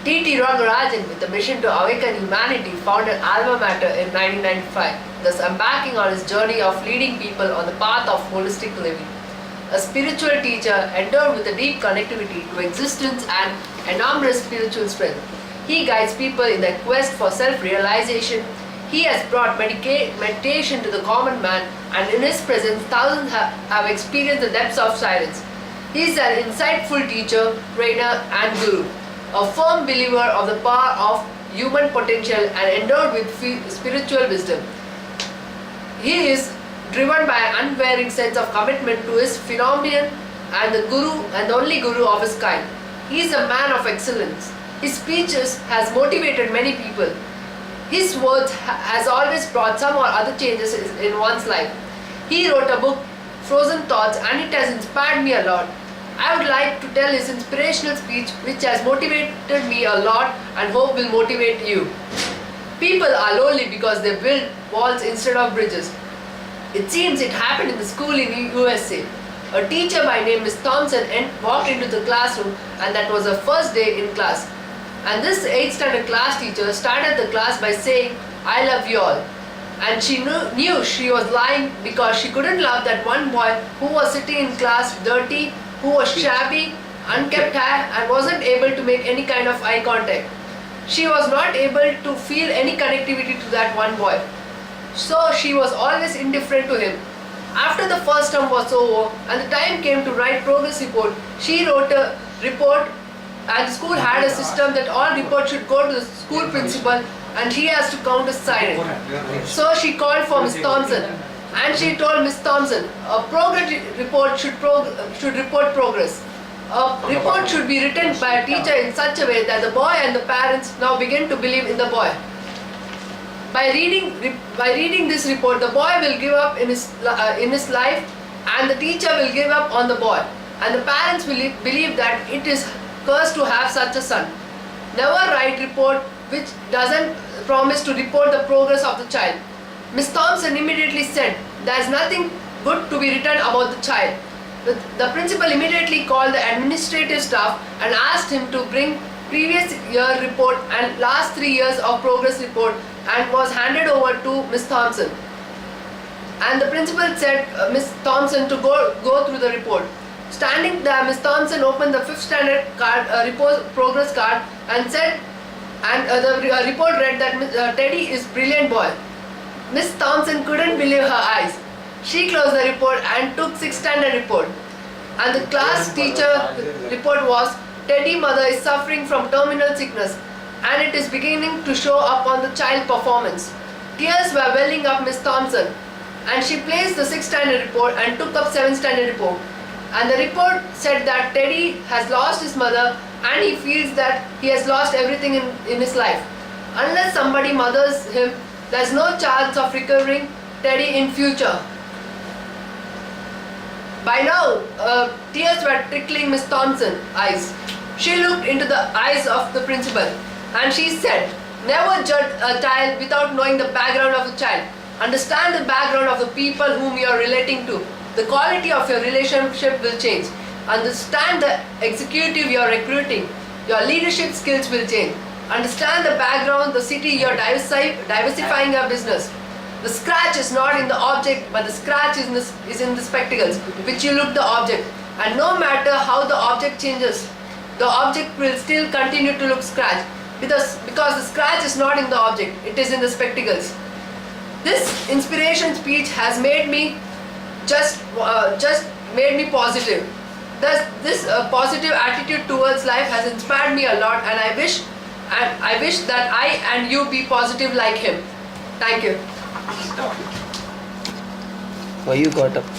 T.T. Rangarajan, with a mission to awaken humanity, founded Alma Mater in 1995, thus embarking on his journey of leading people on the path of holistic living. A spiritual teacher endowed with a deep connectivity to existence and enormous spiritual strength. He guides people in their quest for self-realization. He has brought meditation to the common man, and in his presence thousands have experienced the depths of silence. He is an insightful teacher, trainer and guru, a firm believer of the power of human potential and endowed with spiritual wisdom. He is driven by an unwavering sense of commitment to his phenomenon and the guru and the only guru of his kind. He is a man of excellence. His speeches has motivated many people. His words has always brought some or other changes in one's life. He wrote a book, Frozen Thoughts, and it has inspired me a lot. I would like to tell his inspirational speech, which has motivated me a lot and hope will motivate you. People are lonely because they build walls instead of bridges. It seems it happened in the school in the USA. A teacher by name Miss Thompson walked into the classroom, and that was her first day in class. And this 8th standard class teacher started the class by saying, "I love you all." And she knew she was lying because she couldn't love that one boy who was sitting in class dirty, who was shabby, unkempt hair, and wasn't able to make any kind of eye contact. She was not able to feel any connectivity to that one boy. So she was always indifferent to him. After the first term was over and the time came to write progress report, she wrote a report, and the school had a system that all reports should go to the school principal and he has to count as silent. So she called for Miss Thompson and she told Miss Thompson a progress report should report progress. A report should be written by a teacher in such a way that the boy and the parents now begin to believe in the boy. By reading this report, the boy will give up in his life, and the teacher will give up on the boy, and the parents will believe that it is cursed to have such a son. Never write report which doesn't promise to report the progress of the child. Miss Thompson immediately said, "There is nothing good to be written about the child." The principal immediately called the administrative staff and asked him to bring previous year report and last 3 years of progress report, and was handed over to Miss Thompson. And the principal said Miss Thompson to go through the report. Standing there, Miss Thompson opened the 5th standard card, progress card, and said, the report read that Teddy is brilliant boy. Miss Thompson couldn't believe her eyes. She closed the report and took 6th standard report. And the class teacher report was, "Teddy mother is suffering from terminal sickness, and it is beginning to show up on the child performance." Tears were welling up Miss Thompson, and she placed the 6th standard report and took up 7th standard report. And the report said that Teddy has lost his mother and he feels that he has lost everything in his life. Unless somebody mothers him, there is no chance of recovering Teddy in future. By now, tears were trickling Miss Thompson's eyes. She looked into the eyes of the principal and she said, "Never judge a child without knowing the background of the child. Understand the background of the people whom you are relating to. The quality of your relationship will change. Understand the executive you are recruiting. Your leadership skills will change. Understand the background, the city you are diversifying your business. The scratch is not in the object, but the scratch is in the spectacles, which you look the object. And no matter how the object changes, the object will still continue to look scratch. Because the scratch is not in the object, it is in the spectacles." This inspiration speech has made me made me positive. Thus, this positive attitude towards life has inspired me a lot, and I wish that I and you be positive like him. Thank you. Why you got up?